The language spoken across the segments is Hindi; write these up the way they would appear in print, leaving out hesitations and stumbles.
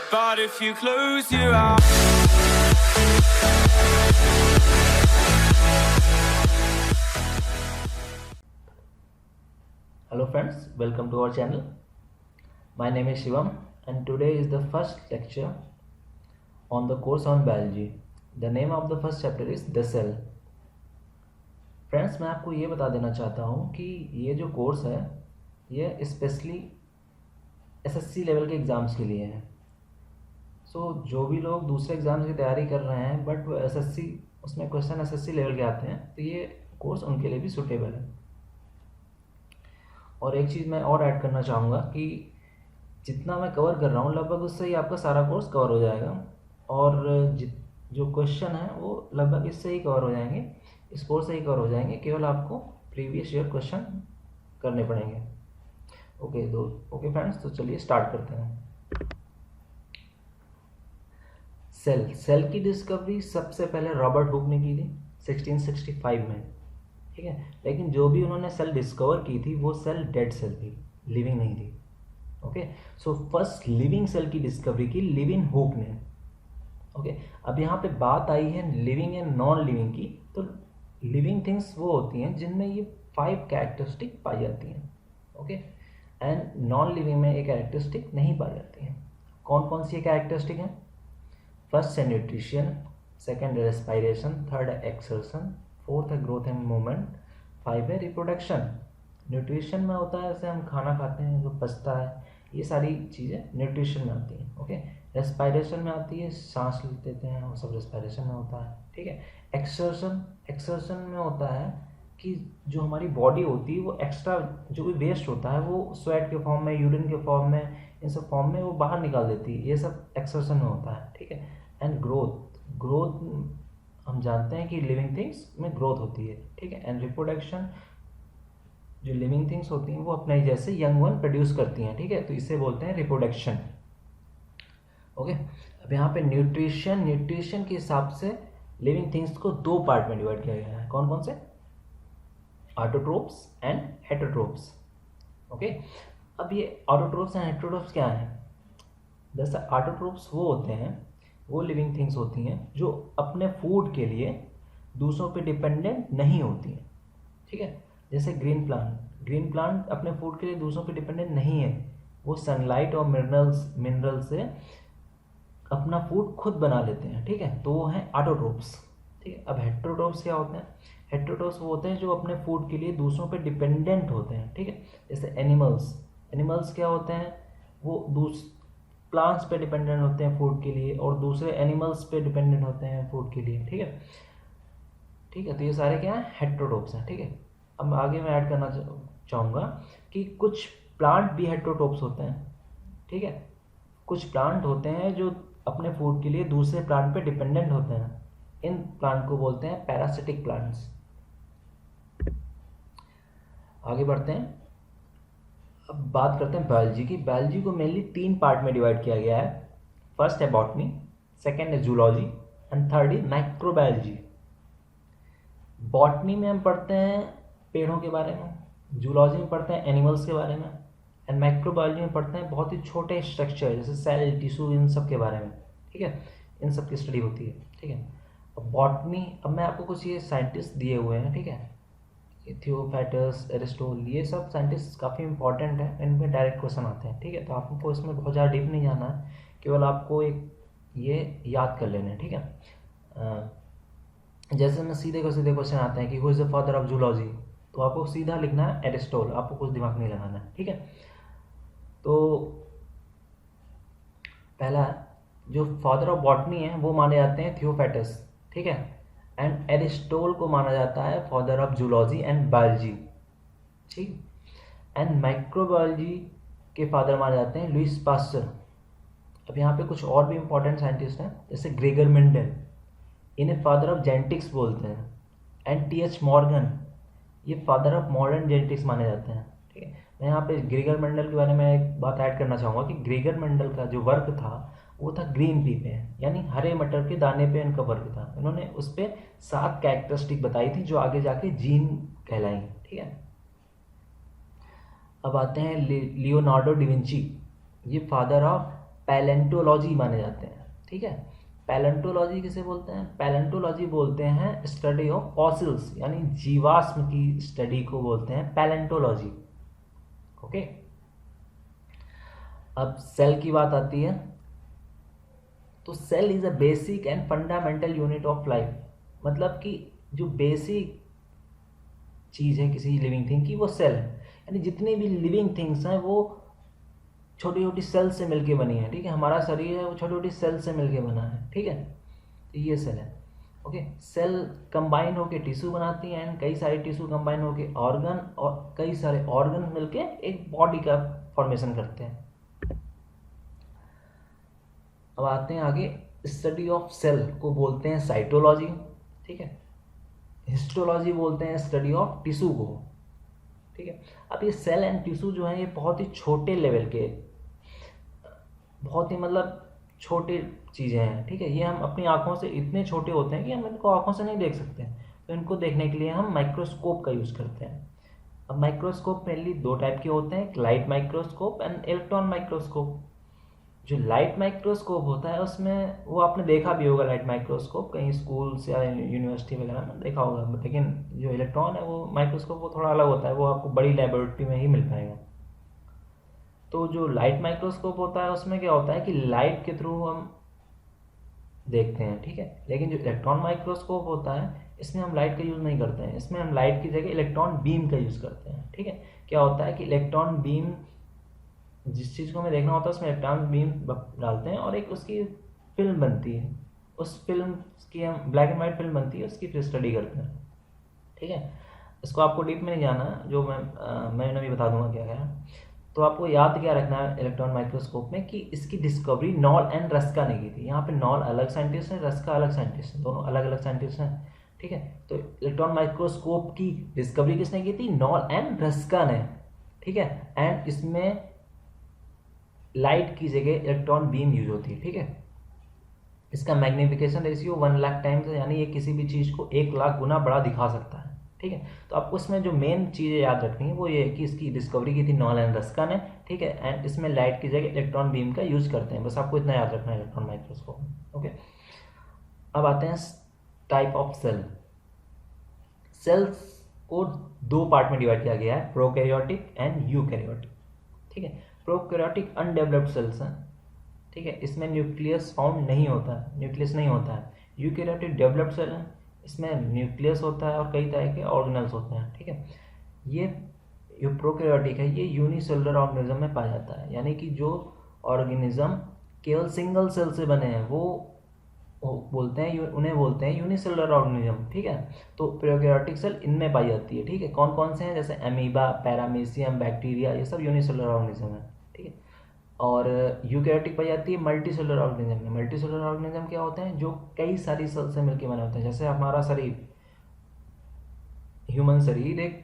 But if you close your eyes. Hello friends, welcome to our channel. My name is Shivam and today is the first lecture on the course on biology. The name of the first chapter is The Cell. Friends, मैं आपको ये बता देना चाहता हूँ कि ये जो कोर्स है ये स्पेशली एसएससी लेवल के एग्ज़ाम्स के लिए है। जो भी लोग दूसरे एग्ज़ाम्स की तैयारी कर रहे हैं बट वो एसएससी उसमें क्वेश्चन एसएससी लेवल के आते हैं, तो ये कोर्स उनके लिए भी सूटेबल है। और एक चीज़ मैं और ऐड करना चाहूँगा कि जितना मैं कवर कर रहा हूँ लगभग उससे ही आपका सारा कोर्स कवर हो जाएगा, और जो क्वेश्चन है वो लगभग इससे ही कवर हो जाएंगे, इस कोर्स से ही कवर हो जाएंगे। केवल आपको प्रीवियस ईयर क्वेश्चन करने पड़ेंगे। ओके फ्रेंड्स, तो चलिए स्टार्ट करते हैं। सेल की डिस्कवरी सबसे पहले रॉबर्ट हुक ने की थी 1665 में, ठीक है। लेकिन जो भी उन्होंने सेल डिस्कवर की थी वो सेल डेड सेल थी, लिविंग नहीं थी। Okay, so first living cell की डिस्कवरी की लिविंग हुक ने। ओके, अब यहाँ पे बात आई है लिविंग एंड नॉन लिविंग की। तो लिविंग थिंग्स वो होती हैं जिनमें ये 5 कैरेक्टरिस्टिक पाई जाती हैं, ओके, एंड नॉन लिविंग में ये कैरेक्टरिस्टिक नहीं पाई जाती हैं। कौन कौन सी ये कैरेक्टरिस्टिक हैं? फर्स्ट है न्यूट्रिशन, सेकेंड रेस्पायरेशन, थर्ड है एक्सर्शन, फोर्थ है ग्रोथ एंड मूवमेंट, 5 है रिप्रोडक्शन। न्यूट्रिशन में होता है जैसे हम खाना खाते हैं जो पचता है, ये सारी चीज़ें न्यूट्रिशन में आती हैं, ओके। रेस्पायरेशन में आती है, सांस लेते हैं, वो सब रेस्पायरेशन में होता है, ठीक है। एक्सर्शन में होता है कि जो हमारी बॉडी होती है वो एक्स्ट्रा जो भी वेस्ट होता है वो स्वेट के फॉर्म में, यूरिन के फॉर्म में, इन सब फॉर्म में वो बाहर निकाल देती है, ये सब एक्सर्शन में होता है, ठीक है। एंड ग्रोथ हम जानते हैं कि लिविंग थिंग्स में ग्रोथ होती है, ठीक है। एंड रिप्रोडक्शन, जो लिविंग थिंग्स होती हैं वो अपने जैसे यंग वन प्रोड्यूस करती हैं, ठीक है, तो इसे बोलते हैं रिप्रोडक्शन, ओके। अब यहाँ पे न्यूट्रिशन के हिसाब से लिविंग थिंग्स को 2 पार्ट में डिवाइड किया गया है। कौन कौन से? Autotrophs and heterotrophs, okay. अब ये ऑटोट्रोप्स एंड हेटरोट्रोप्स क्या हैं? जैसे ऑटोट्रोप्स वो होते हैं, वो लिविंग थिंग्स होती हैं जो अपने फूड के लिए दूसरों पे डिपेंडेंट नहीं होती हैं, ठीक है। जैसे ग्रीन प्लांट अपने फूड के लिए दूसरों पे डिपेंडेंट नहीं है, वो सनलाइट और मिनरल से अपना फूड खुद बना लेते हैं, ठीक है, तो वो हैं ऑटोट्रोप्स, ठीक है। अब हेटरोट्रोप्स क्या होते हैं? हेटरोट्रोप्स वो होते हैं जो अपने फूड के लिए दूसरों पे डिपेंडेंट होते हैं, ठीक है। जैसे एनिमल्स क्या होते हैं? वो प्लांट्स पे डिपेंडेंट होते हैं फूड के लिए और दूसरे एनिमल्स पे डिपेंडेंट होते हैं फूड के लिए, ठीक है। तो ये सारे क्या हैं? हेटरोट्रोप्स हैं, ठीक है। अब आगे मैं ऐड करना चाहूँगा कि कुछ प्लांट भी हेटरोट्रोप्स होते हैं, ठीक है। कुछ प्लांट होते हैं जो अपने फूड के लिए दूसरे प्लांट पे डिपेंडेंट होते हैं, इन प्लांट को बोलते हैं पैरासिटिक प्लांट्स। आगे बढ़ते हैं, अब बात करते हैं बायोलॉजी की। बायोलॉजी को मेनली 3 पार्ट में डिवाइड किया गया है। फर्स्ट है बॉटनी, सेकेंड है जूलॉजी एंड थर्ड है माइक्रोबायोलॉजी। बॉटनी में हम पढ़ते हैं पेड़ों के बारे में, जूलॉजी में पढ़ते हैं एनिमल्स के बारे में, एंड माइक्रोबायोलॉजी में पढ़ते हैं बहुत ही छोटे स्ट्रक्चर जैसे सेल, टिश्यू, इन सब के बारे में, ठीक है, इन सब की स्टडी होती है, ठीक है। अब बॉटनी, अब मैं आपको कुछ ये साइंटिस्ट दिए हुए हैं, ठीक है, थियोफैटस, एरिस्टोटल, ये सब साइंटिस्ट काफ़ी इंपॉर्टेंट है, इनमें डायरेक्ट क्वेश्चन आते हैं, ठीक है। तो आपको इसमें बहुत ज़्यादा डीप नहीं जाना है, केवल आपको एक ये याद कर लेना है, ठीक है। जैसे में सीधे क्वेश्चन आते हैं कि who is the father of zoology, तो आपको सीधा लिखना है एरिस्टोटल, आपको कुछ दिमाग नहीं लगाना है, ठीक है। तो पहला जो फादर ऑफ बॉटनी है वो माने जाते हैं थियोफैटस, ठीक है, एंड एरिस्टोटल को माना जाता है father of zoology and biology, ठीक। एंड माइक्रोबायोलॉजी के फादर माने जाते हैं लुईस पास्चर। अब यहाँ पे कुछ और भी इंपॉर्टेंट साइंटिस्ट हैं जैसे ग्रेगर मेंडल, इन्हें फादर ऑफ जेनेटिक्स बोलते हैं, एंड टी.एच. मॉर्गन, ये फादर ऑफ मॉडर्न जेनेटिक्स माने जाते हैं, ठीक है। मैं यहाँ पे ग्रेगर मेंडल के बारे में एक बात ऐड करना चाहूँगा कि ग्रेगर मेंडल का जो वर्क था वो था ग्रीन पी पे, यानी हरे मटर के दाने पे इनका वर्क था। इन्होंने उस पर 7 कैरेक्टरिस्टिक बताई थी जो आगे जाके जीन कहलाएंगे, ठीक है। अब आते हैं लियोनार्डो डिविंची, ये फादर ऑफ पैलेंटोलॉजी माने जाते हैं। ठीक है, पैलेंटोलॉजी किसे बोलते हैं? पैलेंटोलॉजी बोलते हैं स्टडी ऑफ फॉसिल्स, यानी जीवाश्म की स्टडी को बोलते हैं पैलेंटोलॉजी। ओके, अब सेल की बात आती है, तो cell is a basic and fundamental unit of life. मतलब कि जो बेसिक चीज़ है किसी लिविंग थिंग की वो सेल है, यानी जितनी भी लिविंग थिंग्स हैं वो छोटी छोटी सेल से मिलके बनी है। ठीक है, हमारा शरीर है वो छोटी छोटी सेल से मिलके बना है। ठीक है, तो ये सेल है। ओके, सेल कंबाइन होके टिश्यू बनाती हैं, एंड कई सारे टिश्यू कंबाइन होके ऑर्गन, और कई सारे ऑर्गन मिलके एक बॉडी का फॉर्मेशन करते हैं। अब आते हैं आगे, स्टडी ऑफ सेल को बोलते हैं साइटोलॉजी। ठीक है, हिस्टोलॉजी बोलते हैं स्टडी ऑफ टिश्यू को। ठीक है, अब ये सेल एंड टिश्यू जो है ये बहुत ही छोटे लेवल के, बहुत ही मतलब छोटे चीज़ें हैं। ठीक है, ये हम अपनी आंखों से इतने छोटे होते हैं कि हम इनको आंखों से नहीं देख सकते, तो इनको देखने के लिए हम माइक्रोस्कोप का यूज़ करते हैं। अब माइक्रोस्कोप मेनली दो टाइप के होते हैं, light microscope and electron microscope. जो लाइट माइक्रोस्कोप होता है उसमें, वो आपने देखा भी होगा लाइट माइक्रोस्कोप कहीं स्कूल से या यूनिवर्सिटी वगैरह में देखा होगा, लेकिन जो इलेक्ट्रॉन है वो माइक्रोस्कोप वो थोड़ा अलग होता है, वो आपको बड़ी लेबोरेटरी में ही मिल पाएगा। तो जो लाइट माइक्रोस्कोप होता है उसमें क्या होता है कि लाइट के थ्रू हम देखते हैं। ठीक है, लेकिन जो इलेक्ट्रॉन माइक्रोस्कोप होता है इसमें हम लाइट का यूज़ नहीं करते हैं, इसमें हम लाइट की जगह इलेक्ट्रॉन बीम का यूज़ करते हैं। ठीक है, क्या होता है कि इलेक्ट्रॉन बीम, जिस चीज़ को हमें देखना होता है उसमें इलेक्ट्रॉन बीम डालते हैं और एक उसकी फिल्म बनती है, उस फिल्म की हम ब्लैक एंड वाइट फिल्म बनती है, उसकी फिर स्टडी करते हैं। ठीक है, इसको आपको डीप में नहीं जाना है, जो मैं अभी बता दूंगा क्या क्या है। तो आपको याद क्या रखना है इलेक्ट्रॉन माइक्रोस्कोप में कि इसकी डिस्कवरी नॉल एंड रस्का ने की थी। यहाँ पे नॉल अलग साइंटिस्ट है, रस्का अलग साइंटिस्ट है, दोनों अलग अलग साइंटिस्ट हैं। ठीक है, तो इलेक्ट्रॉन माइक्रोस्कोप की डिस्कवरी किसने की थी? नॉल एंड रस्का ने। ठीक है, एंड इसमें लाइट की जगह इलेक्ट्रॉन बीम यूज होती है। ठीक है, इसका मैग्निफिकेशन रेशियो 1,00,000 टाइम्स है, यानी ये किसी भी चीज़ को 1,00,000 गुना बड़ा दिखा सकता है। ठीक है, तो आपको इसमें जो मेन चीज़ें याद रखनी है वो ये है कि इसकी डिस्कवरी की थी नॉल एंड रस्का ने। ठीक है, एंड इसमें लाइट की जगह इलेक्ट्रॉन बीम का यूज करते हैं, बस आपको इतना याद रखना है इलेक्ट्रॉन माइक्रोस्कोप में। ओके, अब आते हैं टाइप ऑफ सेल। सेल्स को दो पार्ट में डिवाइड किया गया है, प्रोकैरियोटिक एंड यूकैरियोटिक। ठीक है, प्रोकैरियोटिक अनडेवलप्ड सेल्स हैं। ठीक है, इसमें न्यूक्लियस फाउंड नहीं होता है, न्यूक्लियस नहीं होता है। यूकैरियोटिक डेवलप्ड सेल है, इसमें न्यूक्लियस होता है और कई तरह के ऑर्गेनल्स होते हैं। ठीक है, ये जो प्रोकैरियोटिक है ये यूनिसेलुलर ऑर्गेनिज्म में पाया जाता है, यानी कि जो ऑर्गेनिज्म केवल सिंगल सेल से बने हैं वो बोलते हैं, उन्हें बोलते हैं यूनिसेलुलर ऑर्गेनिज्म। ठीक है, तो प्रोकैरियोटिक सेल इनमें पाई जाती है। ठीक है, कौन कौन से हैं? जैसे अमीबा, पैरामीशियम, बैक्टीरिया, ये सब यूनिसेलुलर ऑर्गेनिज्म है। ठीक है, और यूकैरियोटिक पाई जाती है मल्टी सेलुलर ऑर्गेनिज्म में। मल्टी सेलुलर ऑर्गेनिज्म क्या होते हैं? जो कई सारी सेल से मिलकर बने होते हैं, जैसे हमारा शरीर, ह्यूमन शरीर एक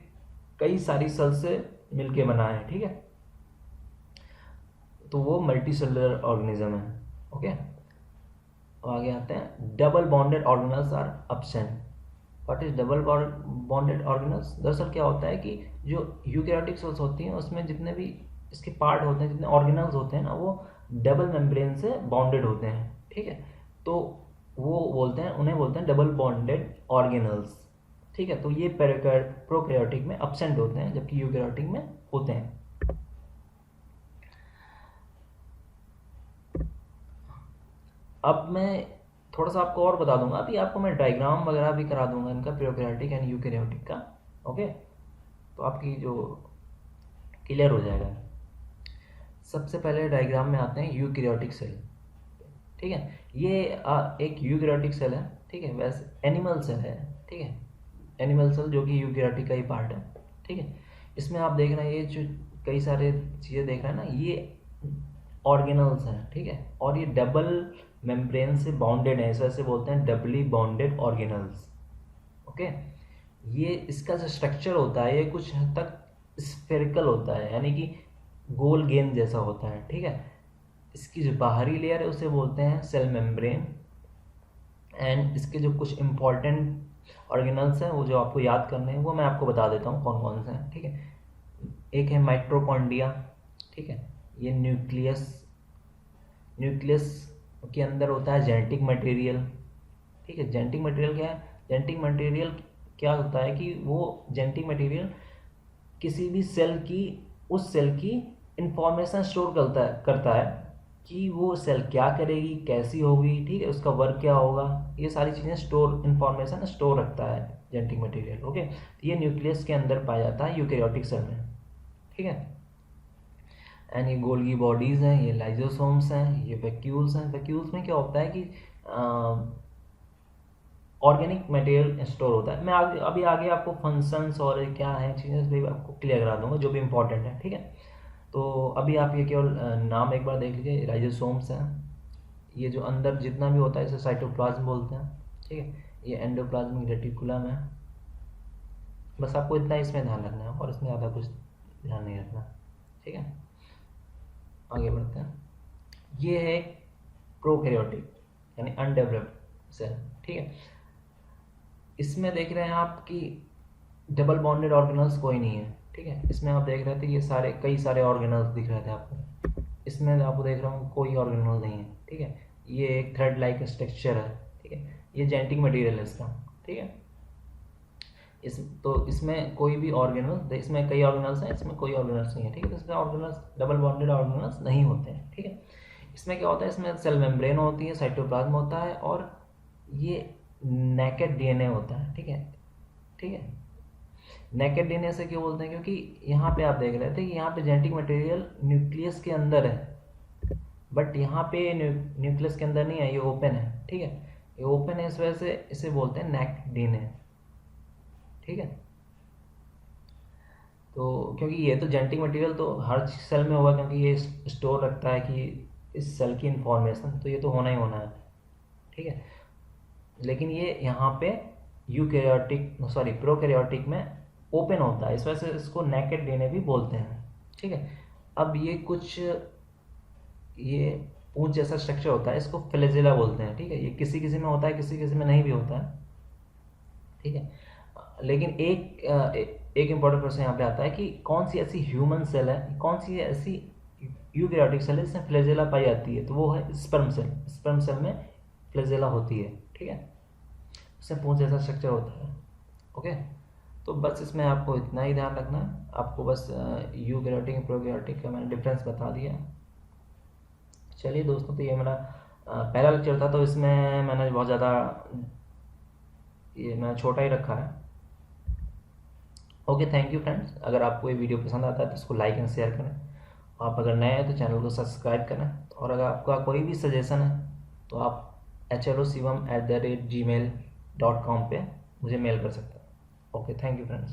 कई सारी सेल से मिलके बना है। ठीक है, तो वो मल्टी सेलुलर ऑर्गेनिज्म है। ओके, आगे आते हैं, double bonded organelles are absent. What is double bonded organelles? दरअसल क्या होता है कि जो यूकैरियोटिक सेल्स होती हैं उसमें जितने भी इसके पार्ट होते हैं, जितने ऑर्गेनल्स होते हैं ना, वो डबल मेम्ब्रेन से बॉन्डेड होते हैं। ठीक है, तो वो बोलते हैं, उन्हें बोलते हैं डबल बॉन्डेड ऑर्गेनल्स। ठीक है, तो ये प्रोकैरियोटिक में एब्सेंट होते हैं जबकि यूकैरियोटिक में होते हैं। अब मैं थोड़ा सा आपको और बता दूंगा, अभी आपको मैं डायग्राम वगैरह भी करा दूंगा इनका, प्रोकैरियोटिक एंड यूकैरियोटिक का। ओके, तो आपकी जो क्लियर हो जाएगा। सबसे पहले डायग्राम में आते हैं यूकैरियोटिक सेल। ठीक है, ये एक यूकैरियोटिक सेल है। ठीक है, वैसे एनिमल सेल है। ठीक है, एनिमल सेल जो कि यूकैरियोटिक का ही पार्ट है। ठीक है, इसमें आप देख रहे हैं ये जो कई सारे चीज़ें देख रहे हैं ना, ये ऑर्गेनल्स हैं। ठीक है, और ये डबल मेम्ब्रेन से बाउंडेड है, इस वजह से बोलते हैं डबली बाउंडेड ऑर्गेनल्स। ओके, ये इसका जो स्ट्रक्चर होता है ये कुछ हद तक स्फेरिकल होता है, यानी कि गोल गेंद जैसा होता है। ठीक है, इसकी जो बाहरी लेयर है उसे बोलते हैं सेल मेम्ब्रेन, एंड इसके जो कुछ इंपॉर्टेंट ऑर्गेनल्स हैं वो जो आपको याद करने हैं वो मैं आपको बता देता हूँ कौन कौन से हैं। ठीक है, एक है माइटोकॉन्ड्रिया। ठीक है, ये न्यूक्लियस न्यूक्लियस के अंदर होता है जेनेटिक मटेरियल, ठीक है। जेनेटिक मटेरियल क्या है? जेनेटिक मटेरियल क्या होता है कि वो जेनेटिक मटेरियल किसी भी सेल की, उस सेल की इंफॉर्मेशन स्टोर करता है कि वो सेल क्या करेगी, कैसी होगी, ठीक है, उसका वर्क क्या होगा, ये सारी चीज़ें इंफॉर्मेशन स्टोर रखता है जेनेटिक मटेरियल। ओके, ये न्यूक्लियस के अंदर पाया जाता है यूकेरियोटिक सेल में, ठीक है। एंड ये गोल्गी बॉडीज़ हैं, ये लाइजोसोम्स हैं, ये वैक्यूल्स हैं। वैक्यूल्स में क्या होता है कि ऑर्गेनिक मटेरियल स्टोर होता है। मैं अभी आगे आपको फंक्शंस और क्या है चीज़ें भी आपको क्लियर करा दूंगा जो भी इंपॉर्टेंट है, ठीक है। तो अभी आप ये केवल नाम एक बार देख लीजिए, राइजोसोम्स हैं, ये जो अंदर जितना भी होता है इसे साइटोप्लाज्म बोलते हैं, ठीक है। ये एंडोप्लाज्मिक रेटिकुलम है। बस आपको इतना इसमें ध्यान रखना है और इसमें ज़्यादा कुछ ध्यान नहीं रखना, ठीक है। आगे बढ़ते हैं। ये है प्रोकैरियोटिक यानी अनडेवलप्ड सेल, ठीक है। इसमें देख रहे हैं आप कि डबल बॉन्डेड ऑर्गेनल्स कोई नहीं है, ठीक है। इसमें आप देख रहे थे ये सारे कई सारे ऑर्गेनल्स दिख रहे थे आपको, इसमें आपको देख रहा हूँ कोई ऑर्गेनल नहीं है, ठीक है। ये एक थ्रेड लाइक स्ट्रक्चर है, ठीक है। ये जेनेटिक मटेरियल है इसका, ठीक है। इसमें कोई भी ऑर्गेनल, इसमें कई ऑर्गेनल्स हैं, इसमें कोई ऑर्गेनल्स नहीं है, ठीक है। तो इसमें ऑर्गेनल्स डबल बॉन्डेड ऑर्गेनल्स नहीं होते हैं, ठीक है। इसमें क्या होता है, इसमें सेल मेम्ब्रेन होती है, साइटोप्लाज्म होता है और ये नेकेड डीएनए होता है, ठीक है, ठीक है। नेकेड डीएनए से क्यों बोलते हैं? क्योंकि यहाँ पे आप देख रहे थे कि यहाँ पे जेनेटिक मटेरियल न्यूक्लियस के अंदर है, बट यहाँ पे न्यूक्लियस के अंदर नहीं है, ये ओपन है, ठीक है। ये ओपन है, इस वजह से इसे बोलते हैं नेकेड डीएनए, ठीक है। तो क्योंकि ये तो जेनेटिक मटेरियल तो हर सेल में होगा, क्योंकि ये स्टोर रखता है कि इस सेल की इंफॉर्मेशन, तो ये तो होना ही होना है, ठीक है। लेकिन ये यहाँ पे प्रोकैरियोटिक में ओपन होता है, इस वजह से इसको नेकेड डीएनए भी बोलते हैं, ठीक है। अब ये कुछ ये पूंछ जैसा स्ट्रक्चर होता है, इसको फ्लैजेला बोलते हैं, ठीक है। ये किसी किसी में होता है, किसी किसी में नहीं भी होता है, ठीक है। लेकिन एक इम्पॉर्टेंट क्वेश्चन यहाँ पे आता है कि कौन सी ऐसी ह्यूमन सेल है, कौन सी ऐसी यूकैरियोटिक सेल है जिसमें फ्लैजेला पाई जाती है, तो वो है स्पर्म सेल। स्पर्म सेल में फ्लैजेला होती है, ठीक है। उसमें पूंछ जैसा स्ट्रक्चर होता है, ओके। तो बस इसमें आपको इतना ही ध्यान रखना है, आपको बस यूकैरियोटिक प्रोकैरियोटिक का मैंने डिफरेंस बता दिया। चलिए दोस्तों, तो ये मेरा पहला लेक्चर था, तो इसमें मैंने बहुत ज़्यादा ये मैंने छोटा ही रखा है। Okay, thank you friends. अगर आपको ये वीडियो पसंद आता है तो इसको लाइक एंड शेयर करें। आप अगर नए हैं तो चैनल को सब्सक्राइब करें, और अगर आपका कोई भी सजेशन है तो आप hloShivam@gmail.com पे मुझे मेल कर सकते हैं। Okay, thank you friends.